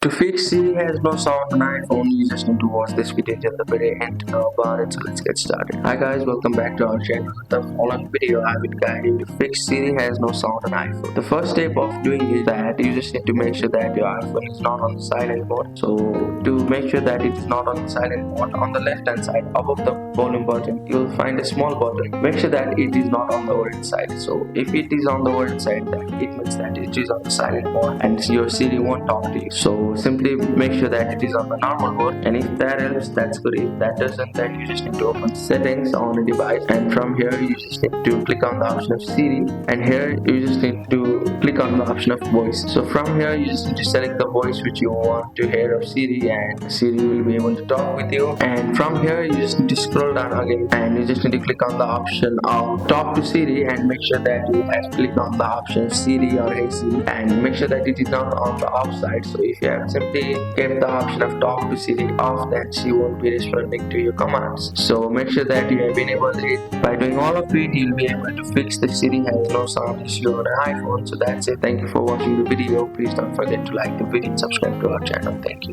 To fix Siri has no sound on iPhone, you just need to watch this video till the very end to know about it. So let's get started. Hi guys, welcome back to our channel. The following video I will guide you to fix Siri has no sound on iPhone. The first step of doing is that you just need to make sure that your iPhone is not on the silent mode. So to make sure that it is not on the silent mode, on the left hand side above the volume button, you will find a small button. Make sure that it is not on the orange side. So if it is on the orange side, then it means that it is on the silent mode and your Siri won't talk to you. So simply make sure that it is on the normal mode, and if that helps, that's good. If that doesn't, then you just need to open settings on the device, and from here you just need to click on the option of Siri, and here you just need to click on the option of voice. So from here you just need to select the voice which you want to hear of Siri, and Siri will be able to talk with you. And from here you just need to scroll down again, and you just need to click on the option of talk to Siri, and make sure that you have clicked on the option Siri or Hey Siri, and make sure that it is not on the off side. So if you have simply kept the option of talk to Siri off, then she won't be responding to your commands. So make sure that you have enabled it. By doing all of it, you'll be able to fix the Siri has no sound issue on an iPhone. So that's it. Thank you for watching the video. Please don't forget to like the video and subscribe to our channel. Thank you.